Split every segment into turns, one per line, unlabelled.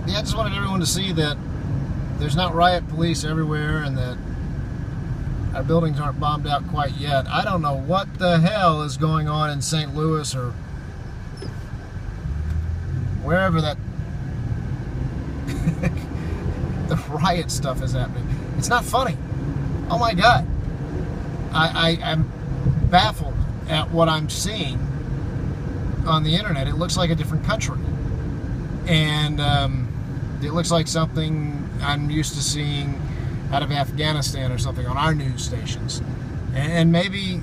yeah, I just wanted everyone to see that there's not riot police everywhere and that our buildings aren't bombed out quite yet. I don't know what the hell is going on in St. Louis or wherever that the riot stuff is happening. It's not funny. Oh my God. I'm baffled at what I'm seeing on the internet. It looks like a different country. And it looks like something I'm used to seeing out of Afghanistan or something on our news stations. And maybe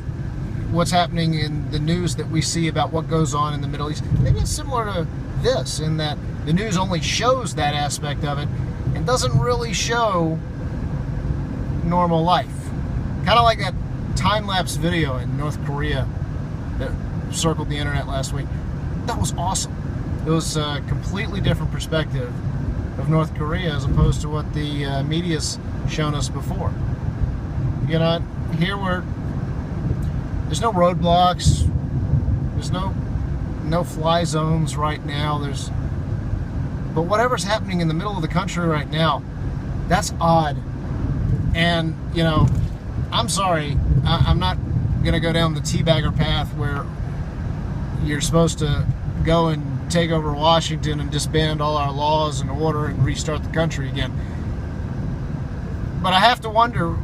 what's happening in the news that we see about what goes on in the Middle East, maybe it's similar to this, in that the news only shows that aspect of it and doesn't really show normal life. Kind of like that time-lapse video in North Korea that circled the internet last week. That was awesome. It was a completely different perspective of North Korea as opposed to what the media's shown us before. You know, here there's no roadblocks, there's no fly zones right now. But whatever's happening in the middle of the country right now, that's odd. And you know, I'm sorry, I'm not going to go down the teabagger path where you're supposed to go and take over Washington and disband all our laws and order and restart the country again. But I have to wonder,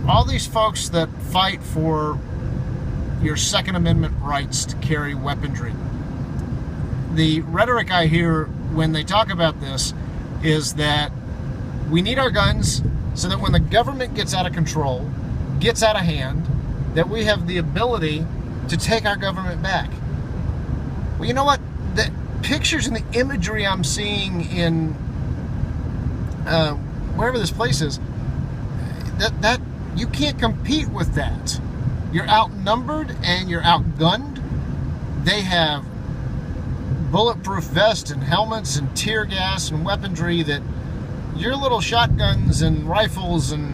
all these folks that fight for your Second Amendment rights to carry weaponry, the rhetoric I hear when they talk about this is that we need our guns so that when the government gets out of control, gets out of hand, that we have the ability to take our government back. Well, you know what? The pictures and the imagery I'm seeing in wherever this place is, that you can't compete with that. You're outnumbered and you're outgunned. They have bulletproof vests and helmets and tear gas and weaponry that your little shotguns and rifles and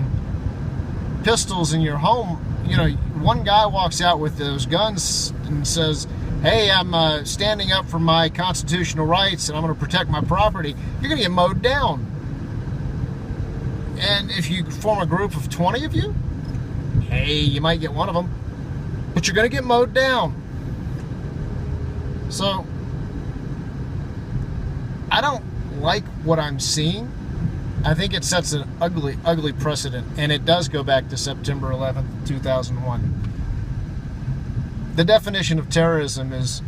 pistols in your home, you know, one guy walks out with those guns and says, hey, I'm standing up for my constitutional rights and I'm going to protect my property, you're going to get mowed down. And if you form a group of 20 of you, hey, you might get one of them, but you're going to get mowed down. So, I don't like what I'm seeing. I think it sets an ugly, ugly precedent, and it does go back to September 11th, 2001. The definition of terrorism is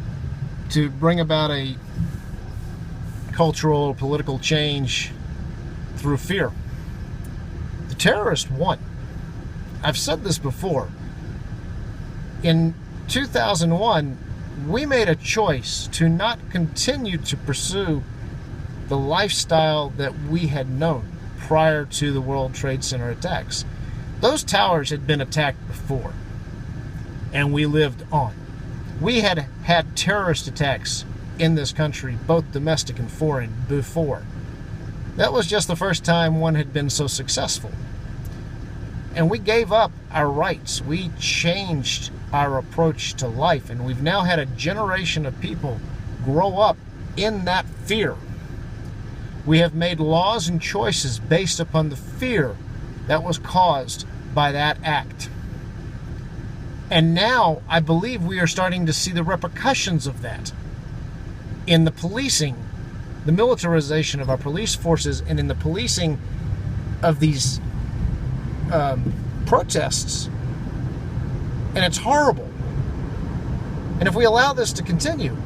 to bring about a cultural or political change through fear. The terrorist won. I've said this before. In 2001, we made a choice to not continue to pursue the lifestyle that we had known prior to the World Trade Center attacks. Those towers had been attacked before, and we lived on. We had had terrorist attacks in this country, both domestic and foreign, before. That was just the first time one had been so successful. And we gave up our rights. We changed our approach to life, and we've now had a generation of people grow up in that fear. We have made laws and choices based upon the fear that was caused by that act. And now I believe we are starting to see the repercussions of that in the policing, the militarization of our police forces, and in the policing of these protests. And it's horrible. And if we allow this to continue,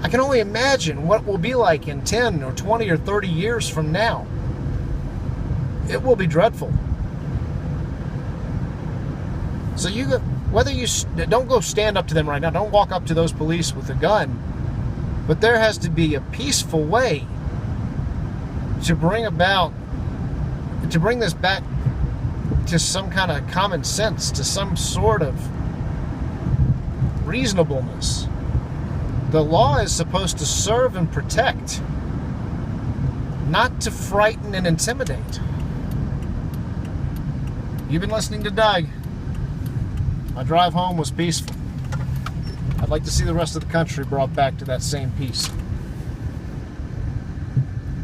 I can only imagine what it will be like in 10 or 20 or 30 years from now. It will be dreadful. So whether you don't go stand up to them right now, don't walk up to those police with a gun, but there has to be a peaceful way to bring this back to some kind of common sense, to some sort of reasonableness. The law is supposed to serve and protect, not to frighten and intimidate. You've been listening to Doug. My drive home was peaceful. I'd like to see the rest of the country brought back to that same peace.